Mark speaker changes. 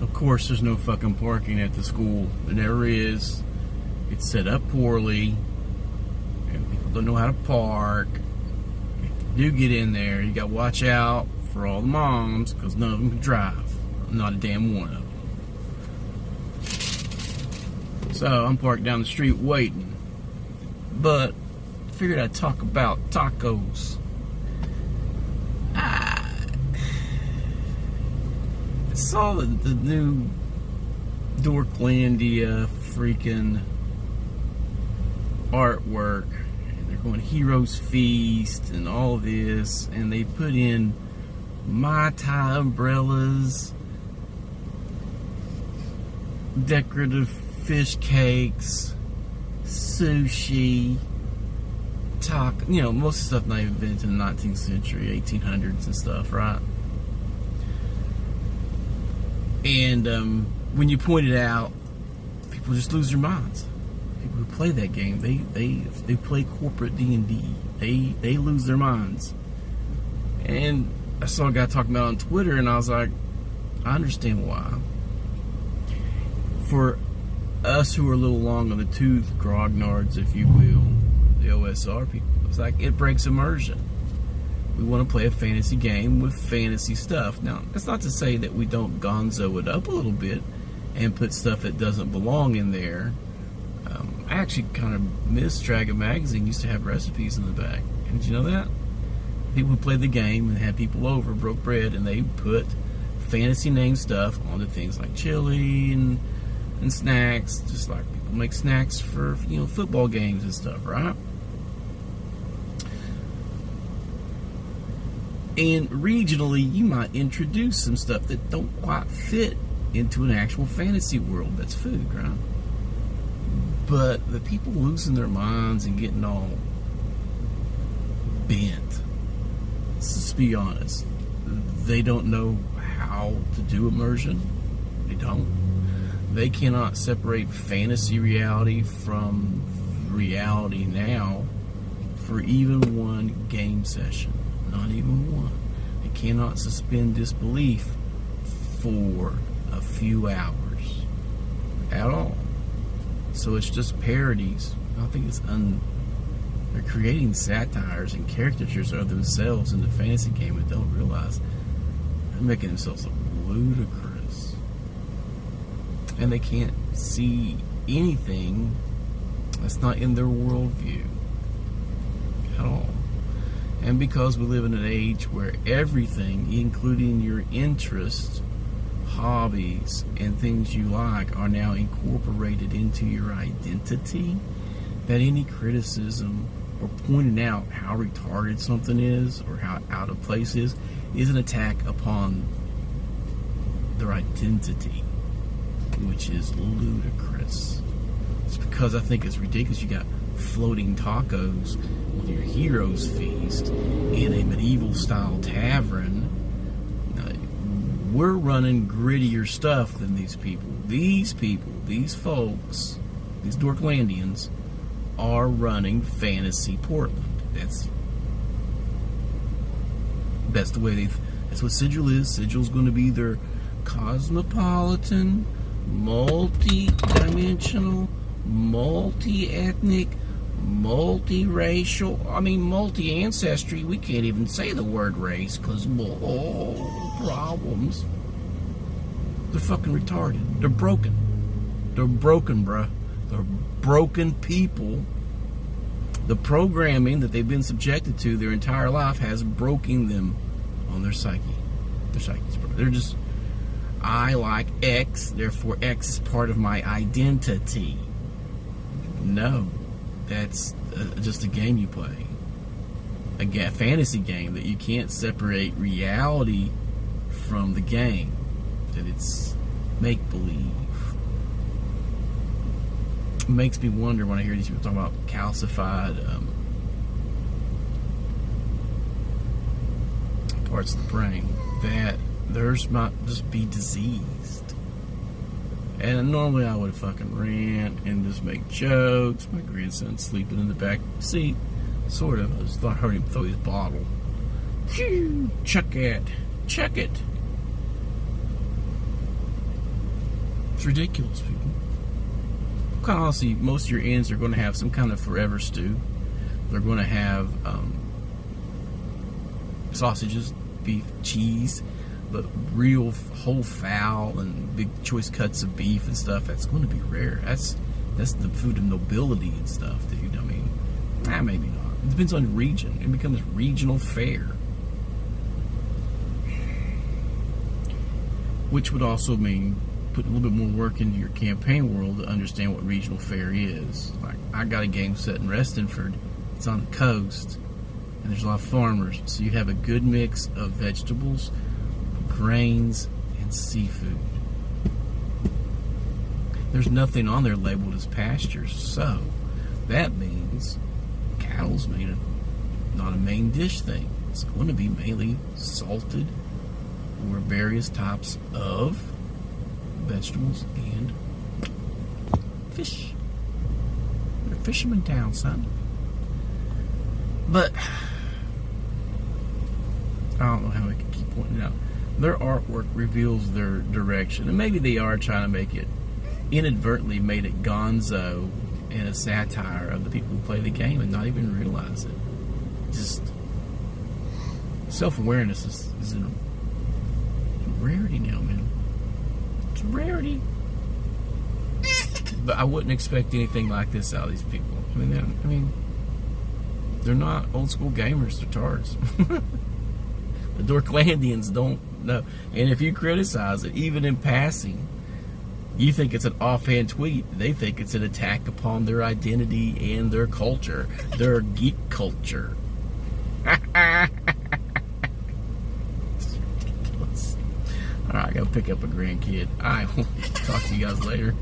Speaker 1: Of course, there's no fucking parking at the school. There never is. It's set up poorly, and people don't know how to park. If you do get in there, you got to watch out for all the moms, because none of them can drive. Not a damn one of them. So I'm parked down the street waiting, but figured I'd talk about tacos. I saw the new Dorklandia freaking artwork. They're going Heroes Feast and all this, and they put in Mai Tai umbrellas, decorative fish cakes, sushi, taco. You know, most of the stuff not even been into the 19th century, 1800s and stuff, right? And when you point it out, people just lose their minds. People who play that game, they play corporate D&D. They lose their minds. And I saw a guy talking about it on Twitter, and I was like, I understand why. For us who are a little long on the tooth, grognards, if you will, the OSR people, it's like, it breaks immersion. We want to play a fantasy game with fantasy stuff. Now, that's not to say that we don't gonzo it up a little bit and put stuff that doesn't belong in there. I actually kind of miss Dragon Magazine. Used to have recipes in the back. And did you know that? People who played the game and had people over broke bread, and they put fantasy name stuff onto things like chili and snacks, just like people make snacks for, you know, football games and stuff, right? And regionally, you might introduce some stuff that don't quite fit into an actual fantasy world that's food, right? But the people losing their minds and getting all bent, let's be honest, they don't know how to do immersion. They don't. They cannot separate fantasy reality from reality now for even one game session. Not even one. They cannot suspend disbelief for a few hours at all. So it's just parodies. I think it's they're creating satires and caricatures of themselves in the fantasy game and don't realize they're making themselves look ludicrous. And they can't see anything that's not in their worldview at all. And because we live in an age where everything, including your interests, hobbies, and things you like, are now incorporated into your identity, that any criticism or pointing out how retarded something is or how out of place is an attack upon their identity, which is ludicrous. It's because I think it's ridiculous. You got floating tacos with your Heroes Feast in a medieval style tavern. We're running grittier stuff than these people. These folks, these Dorklandians, are running fantasy Portland. That's the way that's what Sigil is. Sigil's going to be their cosmopolitan, multi-dimensional, multi-ethnic, multi-racial, multi-ancestry. We can't even say the word race because problems. They're fucking retarded. They're broken. They're broken, bruh. They're broken people. The programming that they've been subjected to their entire life has broken them on their psyche. Their psyche's broken. They're just, I like X, therefore X is part of my identity. No. That's just a game you play. A fantasy game that you can't separate reality from the game. That it's make-believe. It makes me wonder when I hear these people talking about calcified parts of the brain, that theirs might just be diseased. And normally I would fucking rant and just make jokes. My grandson's sleeping in the back seat. Sort of. I just thought I heard him throw his bottle. Phew, chuck it. Chuck it. It's ridiculous, people. Quite honestly, most of your inns are going to have some kind of forever stew. They're going to have sausages, beef, cheese, but real whole fowl and big choice cuts of beef and stuff. That's going to be rare. That's the food of nobility and stuff, dude. I mean, maybe not. It depends on region. It becomes regional fare, which would also mean put a little bit more work into your campaign world to understand what regional fare is. Like, I got a game set in Restonford. It's on the coast, and there's a lot of farmers, so you have a good mix of vegetables, grains, and seafood. There's nothing on there labeled as pastures, so that means cattle's not a main dish thing. It's going to be mainly salted or various types of vegetables and fish. They're fisherman town, son. But I don't know how I can keep pointing it out. Their artwork reveals their direction, and maybe they are trying to make it, inadvertently made it gonzo and a satire of the people who play the game and not even realize it. Just self-awareness is a rarity now, man. It's a rarity. But I wouldn't expect anything like this out of these people. I mean, they're not old school gamers. They're tards. The Dorklandians don't know. And if you criticize it, even in passing, you think it's an offhand tweet. They think it's an attack upon their identity and their culture, their geek culture. It's ridiculous. All right, I gotta pick up a grandkid. I will talk to you guys later.